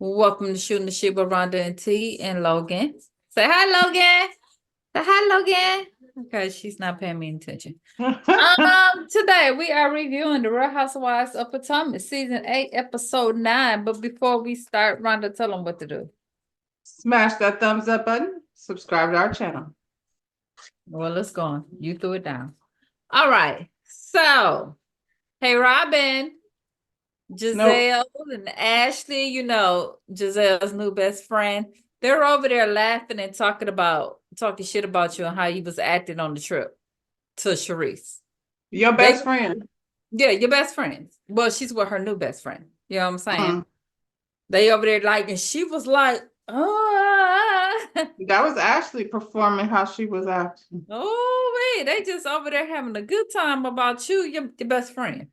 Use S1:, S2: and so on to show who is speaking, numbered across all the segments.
S1: Welcome to Shooting the Shit with Rhonda and T and Logan. Say hi, Logan. Say hi, Logan. Okay, she's not paying me attention. Today we are reviewing the Real Housewives of Potomac, season 8, episode 9. But before we start, Rhonda, tell them what to do.
S2: Smash that thumbs up button. Subscribe to our channel.
S1: Well, let's go on. You threw it down. All right. So, hey, Robin. Giselle and Ashley, Giselle's new best friend. They're over there laughing and talking shit about you and how you was acting on the trip to Sharice.
S2: Your best friend.
S1: Yeah, your best friend. Well, she's with her new best friend. You know what I'm saying? They over there and she was like, oh.
S2: That was Ashley performing how she was acting.
S1: Oh, wait, they just over there having a good time about you, your best friend.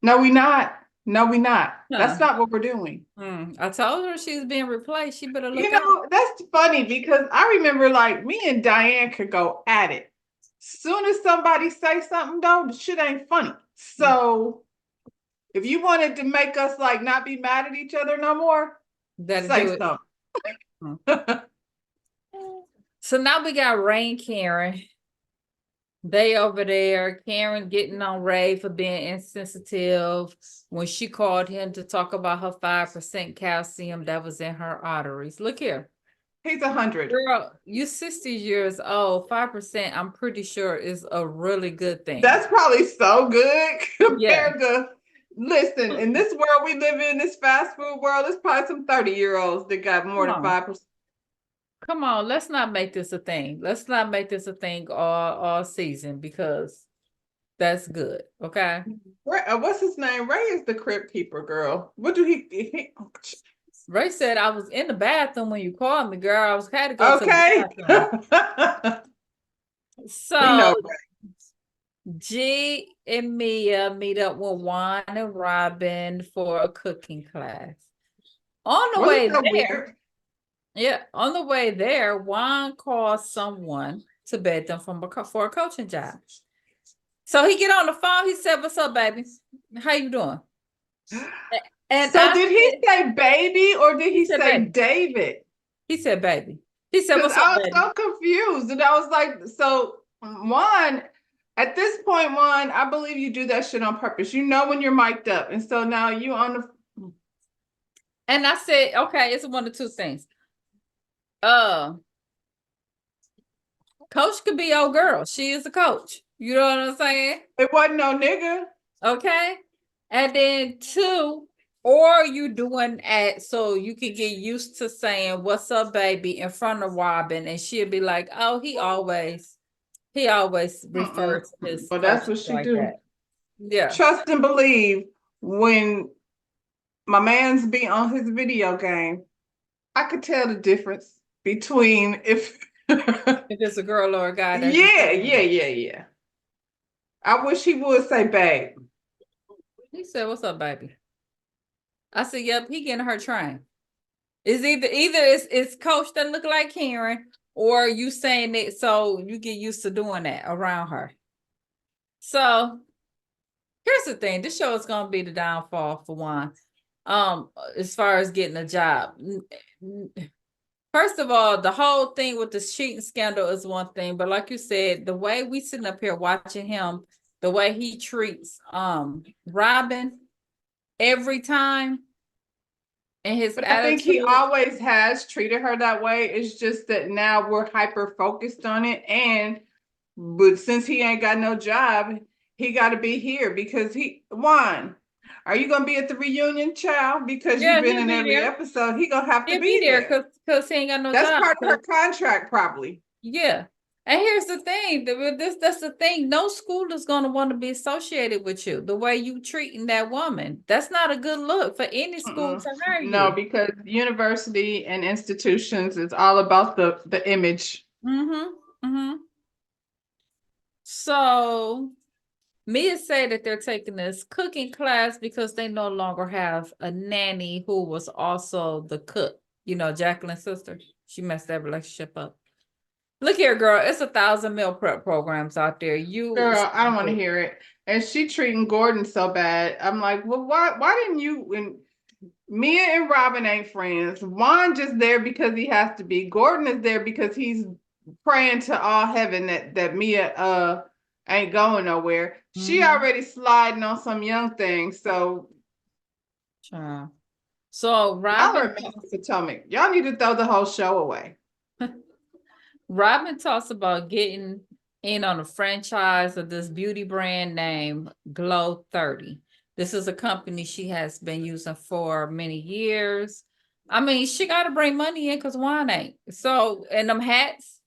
S2: No, we not. No, we not. That's not what we're doing.
S1: I told her she was being replaced. She better look.
S2: That's funny because I remember me and Diane could go at it. Soon as somebody say something though, the shit ain't funny. So if you wanted to make us not be mad at each other no more, say something.
S1: So now we got Ray and Karen. They over there, Karen getting on Ray for being insensitive when she called him to talk about her 5% calcium that was in her arteries. Look here.
S2: He's 100.
S1: Girl, you 60 years old. 5%, I'm pretty sure, is a really good thing.
S2: That's probably so good compared to, listen, in this world we live in, this fast food world, there's probably some 30-year-olds that got more than 5%.
S1: Come on, let's not make this a thing. Let's not make this a thing all season because that's good. Okay.
S2: What's his name? Ray is the crypt keeper, girl. What do he
S1: Ray said, I was in the bathroom when you called me, girl. Had to go to the bathroom. So G and Mia meet up with Juan and Robin for a cooking class. On the way there. Yeah, on the way there, Juan calls someone to beg them for a coaching job. So he get on the phone. He said, "What's up, baby? How you doing?"
S2: And so did he say baby or did he say baby. David?
S1: He said baby. He said, "What's up,
S2: I was
S1: baby?"
S2: so confused, and I was like, "So Juan, at this point, Juan, I believe you do that shit on purpose. You know when you're mic'd up, and so now you on the."
S1: And I said, "Okay, it's one of two things." Coach could be your girl. She is a coach. You know what I'm saying?
S2: It wasn't no nigga.
S1: Okay. And then 2, or you doing it so you can get used to saying "What's up, baby" in front of Robin, and she'll be like, "Oh, he always refers to his."
S2: Well, that's what she do.
S1: That. Yeah.
S2: Trust and believe when my man's be on his video game, I could tell the difference between if
S1: it's a girl or a guy.
S2: Yeah. I wish he would say babe.
S1: He said, "What's up, baby?" I said, "Yep, he getting her trained." It's either it's coach that look like Karen, or you saying it so you get used to doing that around her. So here's the thing: this show is gonna be the downfall for Juan. As far as getting a job. First of all, the whole thing with the cheating scandal is one thing, but like you said, the way we sitting up here watching him, the way he treats Robin every time, and his attitude.
S2: I think he always has treated her that way. It's just that now we're hyper focused on it, but since he ain't got no job, he got to be here because Juan. Are you gonna be at the reunion, child? Because you've been in every episode. He gonna have to be there
S1: because he ain't got no
S2: job.
S1: That's
S2: part of her contract, probably.
S1: Yeah, and here's the thing: that's the thing. No school is gonna want to be associated with you. The way you treating that woman, that's not a good look for any school to hire you.
S2: No, because university and institutions is all about the image.
S1: So Mia said that they're taking this cooking class because they no longer have a nanny who was also the cook. You know, Jacqueline's sister. She messed that relationship up. Look here, girl. It's 1,000 meal prep programs out there.
S2: Girl, I don't want to hear it. And she treating Gordon so bad. I'm like, well, why didn't you? Mia and Robin ain't friends. Juan just there because he has to be. Gordon is there because he's praying to all heaven that Mia ain't going nowhere. She
S1: Mhm.
S2: already sliding on some young thing. So
S1: Child. So
S2: y'all are
S1: Robin,
S2: messing Potomac. Y'all need to throw the whole show away.
S1: Robin talks about getting in on a franchise of this beauty brand named Glow 30. This is a company she has been using for many years. I mean, she got to bring money in because wine ain't. So, and them hats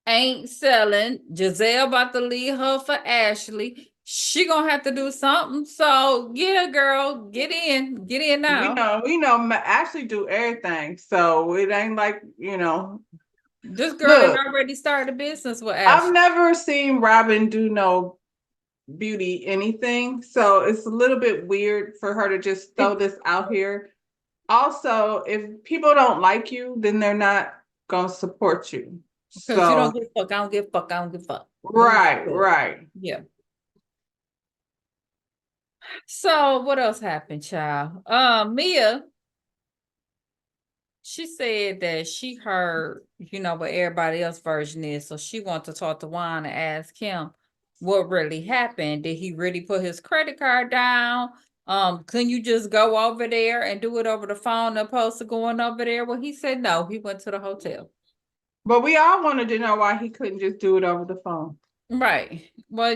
S1: ain't selling. Giselle about to leave her for Ashley. She gonna have to do something. So, yeah, girl, get in now.
S2: We know Ashley do everything. So it ain't like,
S1: This girl done
S2: look,
S1: already started a business with
S2: I've
S1: Ashley.
S2: never seen Robin do no beauty anything. So it's a little bit weird for her to just throw this out here. Also, if people don't like you, then they're not gonna support you.
S1: Because you
S2: So
S1: don't give a fuck. I don't give a fuck. I don't give a fuck. That's what she
S2: right,
S1: said.
S2: right.
S1: Yeah. So what else happened, child? Mia, she said that she heard, what everybody else version is. So she wants to talk to Juan and ask him what really happened. Did he really put his credit card down? Can you just go over there and do it over the phone opposed to going over there? Well, he said no, he went to the hotel.
S2: But we all wanted to know why he couldn't just do it over the phone.
S1: Right. Well.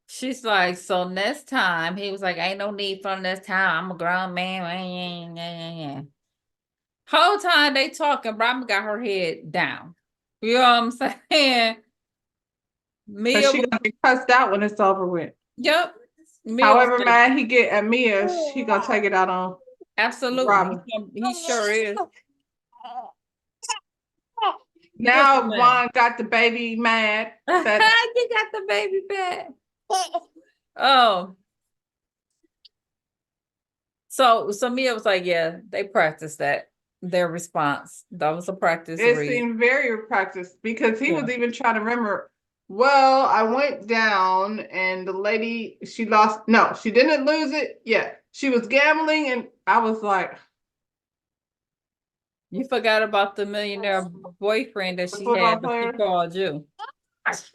S1: She's like, so next time, he was like, ain't no need for next time. I'm a grown man. Whole time they talking, Robin got her head down. You know what I'm saying?
S2: Cause
S1: Mia
S2: she
S1: was,
S2: gonna get cussed out when it's over with.
S1: yep. Mia was
S2: However
S1: like,
S2: mad he get at Mia, she gonna take it out on
S1: absolutely.
S2: Robin.
S1: He sure is. What's the
S2: Now
S1: name?
S2: Juan got the baby mad that
S1: You got the baby back. Oh, so Mia was like, yeah, they practiced that. Their response. That was a practice
S2: it
S1: read.
S2: seemed very practiced because he
S1: Yeah.
S2: was even trying to remember. Well, I went down and the lady she lost. No, she didn't lose it. Yeah, she was gambling, and I was like,
S1: You forgot about the millionaire boyfriend that
S2: the
S1: she
S2: football
S1: had, but she
S2: player.
S1: called you.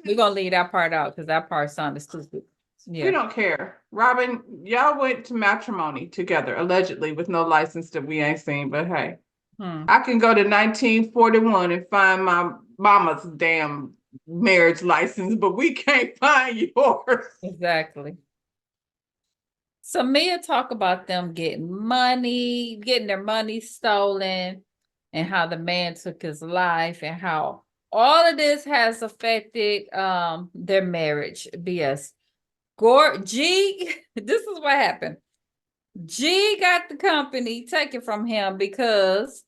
S1: We're gonna leave that part out because that part sounded stupid.
S2: We
S1: Yeah.
S2: don't care. Robin, y'all went to matrimony together, allegedly, with no license that we ain't seen. But hey,
S1: Hmm.
S2: I can go to 1941 and find my mama's damn marriage license, but we can't find yours.
S1: Exactly. So Mia talk about them getting their money stolen, and how the man took his life, and how all of this has affected their marriage. BS. G, this is what happened. G got the company taken from him because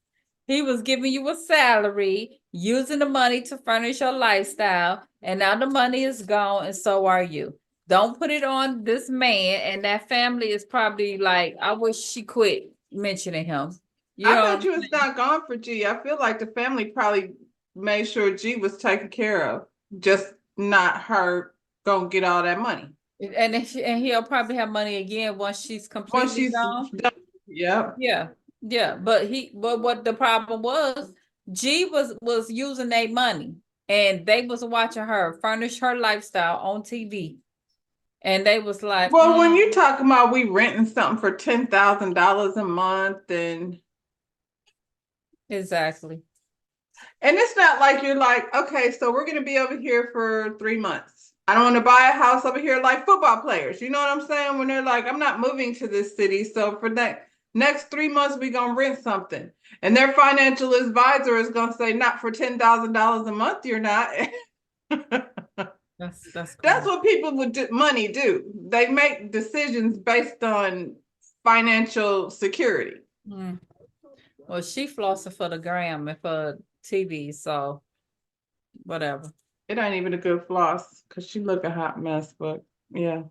S1: he was giving you a salary, using the money to furnish your lifestyle, and now the money is gone, and so are you. Don't put it on this man, and that family is probably like, I wish she quit mentioning him. You
S2: I
S1: know what
S2: bet
S1: I'm
S2: you it's
S1: saying?
S2: not gone for G. I feel like the family probably made sure G was taken care of, just not her gonna get all that money.
S1: And he'll probably have money again once she's
S2: Once
S1: completely
S2: she's
S1: gone.
S2: done, yep.
S1: Yeah, yeah, but what the problem was, G was using their money, and they was watching her furnish her lifestyle on TV, and they was like,
S2: Well, when you talking about we renting something for $10,000 a month,
S1: exactly,
S2: and it's not like you're like, okay, so we're gonna be over here for 3 months. I don't want to buy a house over here like football players. You know what I'm saying? When they're like, I'm not moving to this city, so for that next 3 months we gonna rent something, and their financial advisor is gonna say, not for $10,000 a month, you're not.
S1: that's
S2: That's
S1: cool.
S2: what people with money do. They make decisions based on financial security.
S1: Mm. Well, she flossing for the gram and for TV, so whatever.
S2: It ain't even a good floss because she look a hot mess, but yeah.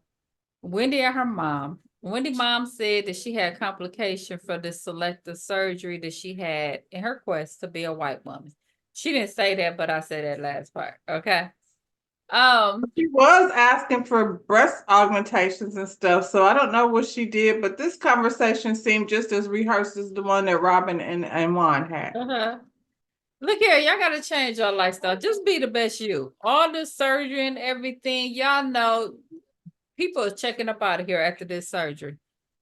S1: Wendy and her mom. Wendy mom said that she had complication for the selective surgery that she had in her quest to be a white woman. She didn't say that, but I said that last part. Okay.
S2: She was asking for breast augmentations and stuff, so I don't know what she did, but this conversation seemed just as rehearsed as the one that Robin and Juan had.
S1: uh-huh. Look here, y'all gotta change your lifestyle. Just be the best you. All the surgery and everything, y'all know people are checking up out of here after this surgery.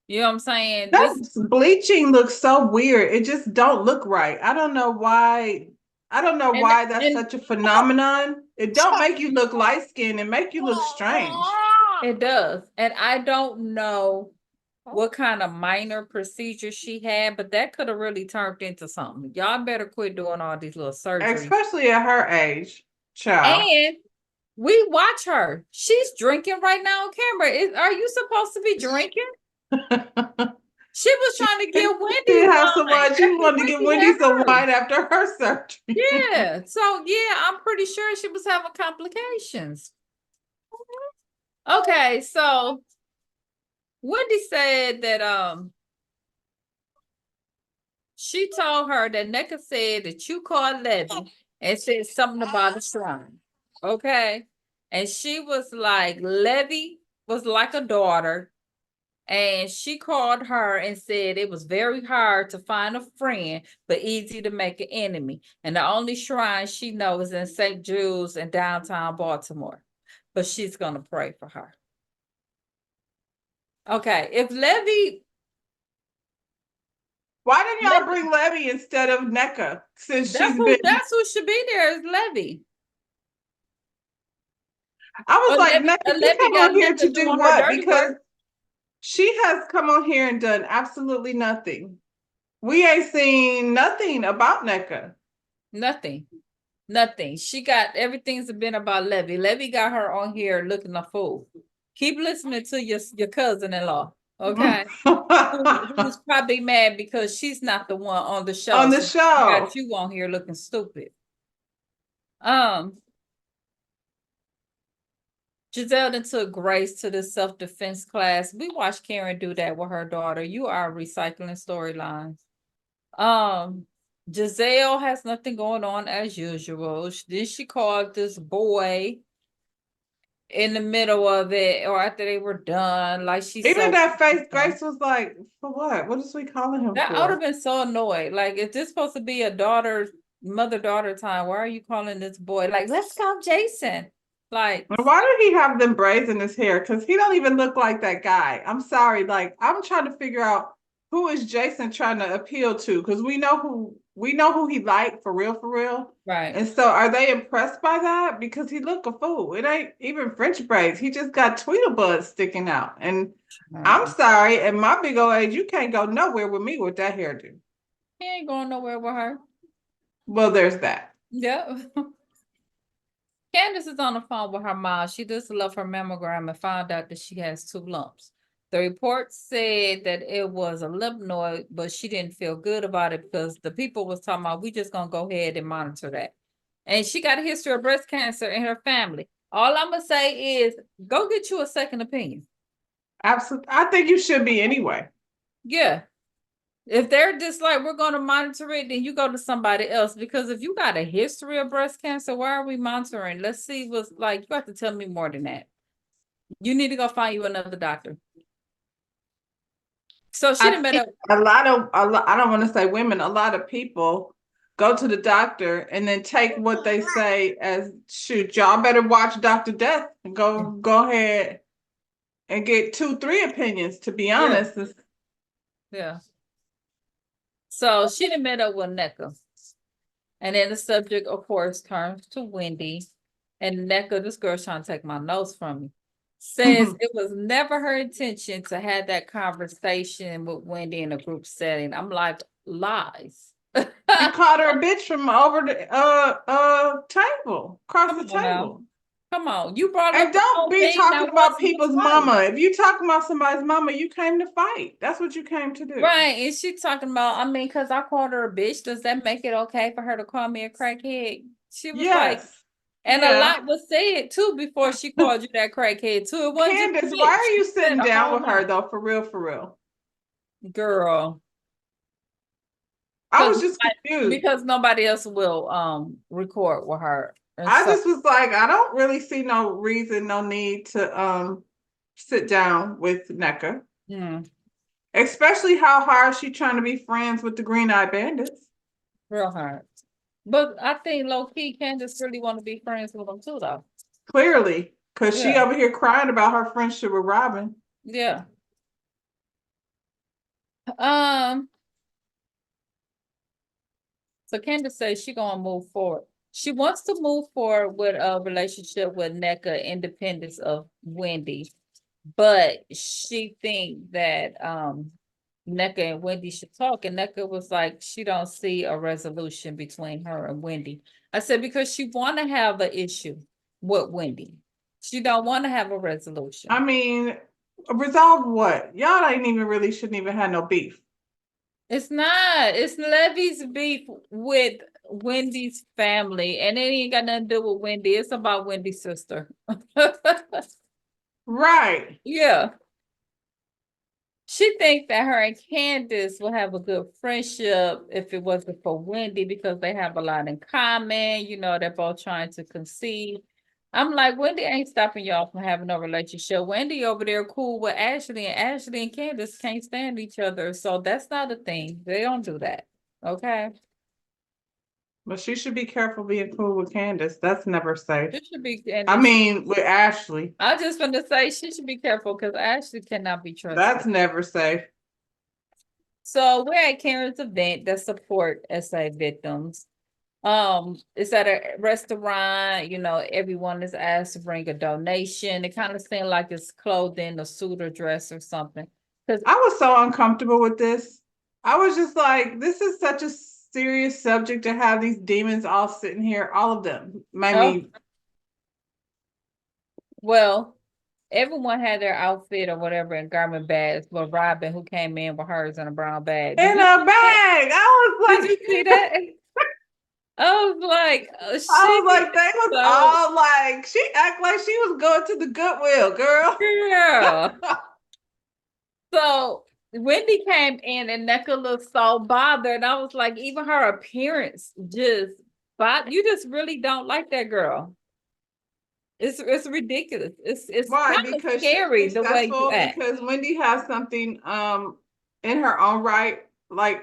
S1: You know what I'm saying?
S2: That
S1: This
S2: bleaching looks so weird. It just don't look right. I don't know why. I don't know
S1: and
S2: why that's
S1: and
S2: such a phenomenon. It don't make you look light skinned. It make you look strange.
S1: it does. And I don't know what kind of minor procedure she had, but that could have really turned into something. Y'all better quit doing all these little surgeries.
S2: Especially at her age, child.
S1: And we watch her. She's drinking right now on camera. Are you supposed to be drinking? She was
S2: She
S1: trying to
S2: did
S1: get Wendy
S2: have some
S1: wine
S2: wine. She
S1: after
S2: wanted to give
S1: Wendy had
S2: Wendy some
S1: hers.
S2: wine after her surgery.
S1: Yeah. So yeah, I'm pretty sure she was having complications. Okay, so Wendy said that she told her that Neka said that you called Levy and said something about a shrine. Okay. And she was like, Levy was like a daughter. And she called her and said it was very hard to find a friend, but easy to make an enemy. And the only shrine she knows is in St. Jude's in downtown Baltimore. But she's going to pray for her. Okay. If Levy,
S2: Why didn't y'all bring Levy instead of NECA since she's been?
S1: that's who should be there is Levy.
S2: I was like, NECA, you
S1: Levy
S2: come
S1: got
S2: on here
S1: Neka
S2: to do
S1: doing her
S2: what?
S1: dirty
S2: Because
S1: work.
S2: she has come on here and done absolutely nothing. We ain't seen nothing about NECA.
S1: Nothing. Nothing. She got everything's been about Levy. Levy got her on here looking a fool. Keep listening to your cousin-in-law, okay? Who's probably mad because she's not the one on the show.
S2: On the
S1: So she got
S2: show.
S1: you on here looking stupid. Um, Giselle then took Grace to the self-defense class. We watched Karen do that with her daughter. You are recycling storylines. Um, Giselle has nothing going on as usual. Then she called this boy in the middle of it or after they were done. Like she's
S2: Even
S1: so
S2: that face, Grace was like, for what? What is we calling him
S1: that I would have
S2: for?
S1: been so annoyed. Like, is this supposed to be a mother-daughter time? Why are you calling this boy? Like, let's call Jason. Like,
S2: And why did he have them braids in his hair? Because he don't even look like that guy. I'm sorry. Like, I'm trying to figure out who is Jason trying to appeal to? Because we know who he liked for real, for real.
S1: right.
S2: And so are they impressed by that? Because he look a fool. It ain't even French braids. He just got Tweedlebuds sticking out. And I'm sorry, at my big old age, you can't go nowhere with me with that hairdo.
S1: He ain't going nowhere with her.
S2: Well, there's that.
S1: Yeah. Candace is on the phone with her mom. She just left her mammogram and found out that she has 2 lumps. The report said that it was a lymph node, but she didn't feel good about it because the people was talking about we just gonna go ahead and monitor that. And she got a history of breast cancer in her family. All I'm gonna say is go get you a second opinion.
S2: Absolutely. I think you should be anyway.
S1: Yeah. If they're just like, we're going to monitor it, then you go to somebody else. Because if you got a history of breast cancer, why are we monitoring? Let's see what's like. You have to tell me more than that. You need to go find you another doctor. So she
S2: I
S1: done met
S2: think
S1: up.
S2: I don't want to say women, a lot of people go to the doctor and then take what they say as shoot, y'all better watch Dr. Death and go ahead and get 2, 3 opinions, to be
S1: Yeah.
S2: honest.
S1: Yeah. So she done met up with NECA. And then the subject, of course, turns to Wendy. And NECA, this girl's trying to take my notes from me, says it was never her intention to have that conversation with Wendy in a group setting. I'm like, lies.
S2: You called her a bitch from over the table, across the
S1: Come on now.
S2: table.
S1: Come on. You brought up
S2: And
S1: the
S2: don't
S1: whole
S2: be
S1: thing
S2: talking
S1: that
S2: about
S1: wasn't
S2: people's
S1: right.
S2: mama. If you talking about somebody's mama, you came to fight. That's what you came to do.
S1: Right. And she talking about, I mean, because I called her a bitch, does that make it okay for her to call me a crackhead? She was like,
S2: Yes.
S1: and a
S2: Yeah.
S1: lot was said too before she called you that crackhead too. It wasn't just
S2: Candace, why
S1: bitch.
S2: are you
S1: She said
S2: sitting
S1: a
S2: down
S1: whole
S2: with her
S1: lot.
S2: though? For real, for real.
S1: Girl.
S2: I was just confused.
S1: Because nobody else will record with her. And
S2: I
S1: so,
S2: just was like, I don't really see no reason, no need to sit down with NECA.
S1: mm,
S2: Especially how hard she trying to be friends with the Green Eye Bandits.
S1: real hard. But I think low key Candace really want to be friends with them too, though.
S2: Clearly, because she
S1: Yeah,
S2: over here crying about her friendship with Robin.
S1: yeah. Um. So Candace says she gonna move forward. She wants to move forward with a relationship with NECA, independence of Wendy, but she think that NECA and Wendy should talk. And NECA was like, she don't see a resolution between her and Wendy. I said because she want to have an issue with Wendy. She don't want to have a resolution.
S2: I mean, resolve what? Y'all ain't even really shouldn't even have no beef.
S1: It's not. It's Levy's beef with Wendy's family, and it ain't got nothing to do with Wendy. It's about Wendy's sister.
S2: Right.
S1: Yeah. She thinks that her and Candace will have a good friendship if it wasn't for Wendy because they have a lot in common. You know, they're both trying to conceive. I'm like, Wendy ain't stopping y'all from having a relationship. Wendy over there cool with Ashley, and Ashley and Candace can't stand each other. So that's not a thing. They don't do that. Okay.
S2: But she should be careful being cool with Candace. That's never safe.
S1: She should be, and
S2: I mean, with Ashley,
S1: I just want to say she should be careful because Ashley cannot be
S2: that's
S1: trusted.
S2: never safe.
S1: So we're at Karen's event that support SA victims. It's at a restaurant, you know, everyone is asked to bring a donation. It kind of seemed like it's clothing, a suit or dress or something. Because
S2: I was so uncomfortable with this. I was just like, this is such a serious subject to have these demons all sitting here, all of them. I mean,
S1: well, everyone had their outfit or whatever in garment bags, but Robin, who came in with hers in a brown bag.
S2: in
S1: Did
S2: a
S1: you see that?
S2: bag. I was
S1: Did
S2: like,
S1: you see that? I was like,
S2: I
S1: she
S2: was like, they was
S1: so
S2: all like, she act like she was going to the Goodwill, girl.
S1: girl. So Wendy came in and Nneka looked so bothered. I was like, even her appearance just but you just really don't like that girl. It's ridiculous. It's
S2: Why?
S1: kind of
S2: Because she's
S1: scary the way you
S2: successful.
S1: act.
S2: Because Wendy has something in her own right, like,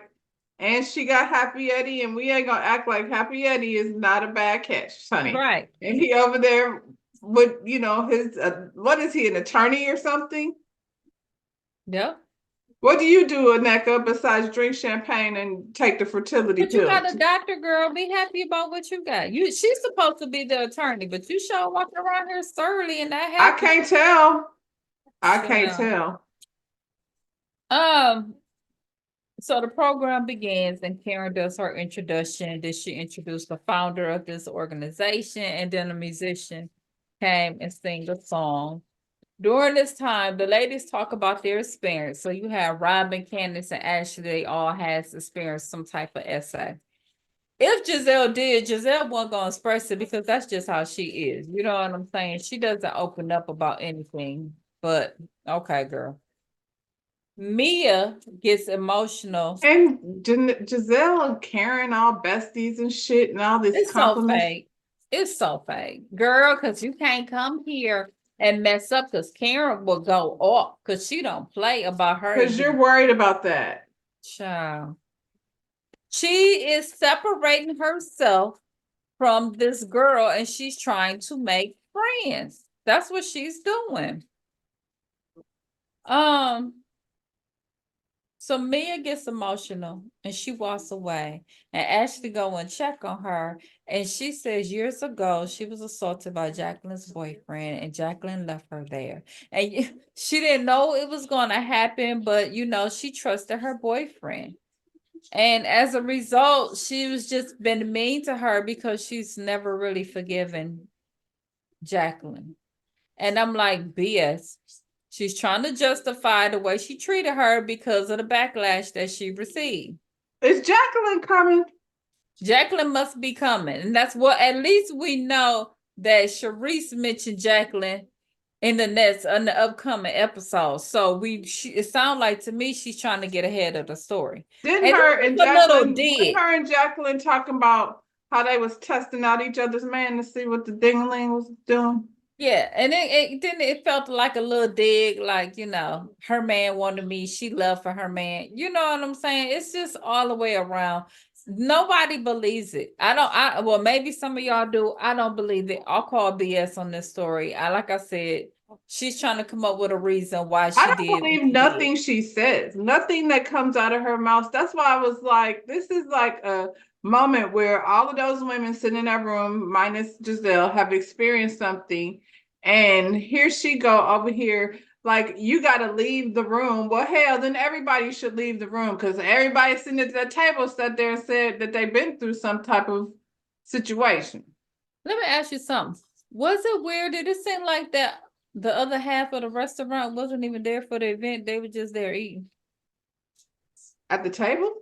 S2: and she got Happy Eddie, and we ain't gonna act like Happy Eddie is not a bad catch, honey.
S1: Right.
S2: And he over there with his what is he, an attorney or something?
S1: Yeah.
S2: What do you do, Aneka, besides drink champagne and take the fertility
S1: But you got
S2: pill?
S1: a doctor, girl. Be happy about what you got. She's supposed to be the attorney, but you sure walking around here surly and that
S2: I
S1: happy.
S2: can't tell. I can't
S1: So,
S2: tell.
S1: um, so the program begins and Karen does her introduction. Then she introduced the founder of this organization, and then a musician came and sang a song. During this time, the ladies talk about their experience. So you have Robin, Candace, and Ashley, they all has experienced some type of essay. If Giselle did, Giselle wasn't gonna express it because that's just how she is. You know what I'm saying? She doesn't open up about anything. But okay, girl. Mia gets emotional.
S2: And Giselle and Karen all besties and shit and all this
S1: It's so
S2: compliments.
S1: fake. It's so fake. Girl, because you can't come here and mess up because Karen will go off because she don't play about her.
S2: Because you're worried about that.
S1: Child. She is separating herself from this girl and she's trying to make friends. That's what she's doing. Um, so Mia gets emotional and she walks away. And Ashley go and check on her. And she says years ago she was assaulted by Jacqueline's boyfriend, and Jacqueline left her there. And she didn't know it was going to happen, but she trusted her boyfriend. And as a result, she was just been mean to her because she's never really forgiven Jacqueline. And I'm like, BS. She's trying to justify the way she treated her because of the backlash that she received.
S2: Is Jacqueline coming?
S1: Jacqueline must be coming. And that's what at least we know that Sharice mentioned Jacqueline in the upcoming episode. So it sounds like to me she's trying to get ahead of the story.
S2: Didn't
S1: And
S2: her
S1: it
S2: and
S1: was a little
S2: Jacqueline,
S1: dig.
S2: talking about how they was testing out each other's man to see what the ding-a-ling was doing.
S1: Yeah, and it felt like a little dig, like, you know, her man wanted me, she loved for her man. You know what I'm saying? It's just all the way around. Nobody believes it. Well, maybe some of y'all do. I don't believe it. I'll call BS on this story. Like I said, she's trying to come up with a reason why
S2: I
S1: she
S2: don't
S1: did what
S2: believe
S1: she did.
S2: nothing she says, nothing that comes out of her mouth. That's why I was like, this is like a moment where all of those women sitting in that room, minus Giselle, have experienced something. And here she go over here, like, you got to leave the room. Well, hell, then everybody should leave the room because everybody sitting at that table sat there and said that they've been through some type of situation.
S1: Let me ask you something. Was it weird? Did it seem like that the other half of the restaurant wasn't even there for the event? They were just there eating.
S2: At the table?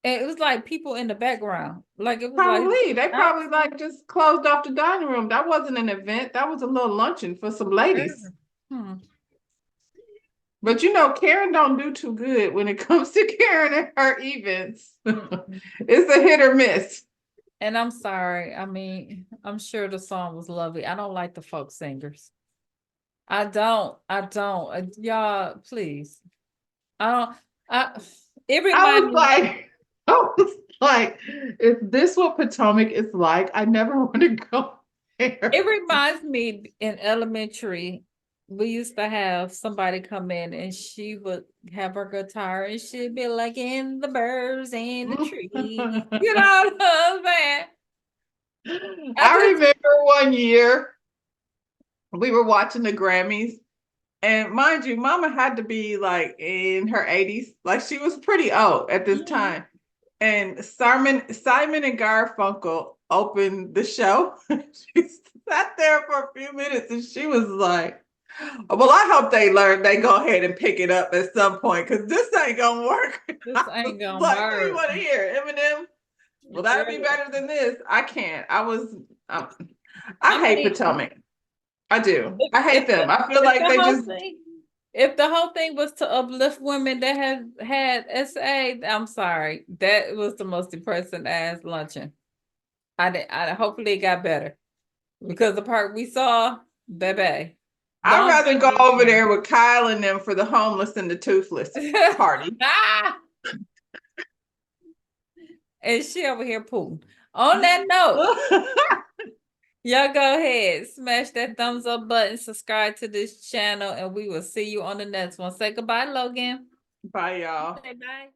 S1: And it was like people in the background. Like it was like
S2: Probably. They probably
S1: outside.
S2: like just closed off the dining room. That wasn't an event. That was a little luncheon for some ladies.
S1: Hmm.
S2: But you know, Karen don't do too good when it comes to Karen and her events. It's a hit or miss.
S1: And I'm sorry. I mean, I'm sure the song was lovely. I don't like the folk singers. I don't. I don't. Y'all, please. I don't. I. It
S2: I
S1: reminds
S2: was
S1: me.
S2: like, I was like, is this what Potomac is like? I never want to go
S1: It
S2: there.
S1: reminds me in elementary, we used to have somebody come in and she would have her guitar and she'd be like, in the birds and the tree. You know what I'm saying? I
S2: I
S1: just,
S2: remember one year we were watching the Grammys. And mind you, Mama had to be like in her 80s. Like she was pretty old at this
S1: mhm.
S2: time. And Simon and Garfunkel opened the show. She sat there for a few minutes and she was like, well, I hope they learn they go ahead and pick it up at some point because this ain't gonna work.
S1: This
S2: I was
S1: ain't gonna
S2: like, what do you
S1: work.
S2: want to hear? Eminem? Well, that'll be better than this. I can't. I
S1: I
S2: hate
S1: mean,
S2: Potomac. I do.
S1: if,
S2: I hate
S1: if the
S2: them. I feel
S1: if
S2: like
S1: the
S2: they
S1: whole
S2: just
S1: thing if the whole thing was to uplift women that have had SA, I'm sorry. That was the most depressing ass luncheon. I hopefully it got better because the part we saw, baby,
S2: I'd
S1: don't
S2: rather
S1: bring
S2: go
S1: me
S2: over there with Kyle and them for the homeless and the toothless
S1: here.
S2: party.
S1: Ah, and she over here pooing. On that note, y'all go ahead, smash that thumbs up button, subscribe to this channel, and we will see you on the next one. Say goodbye, Logan.
S2: Bye, y'all.
S1: Say bye.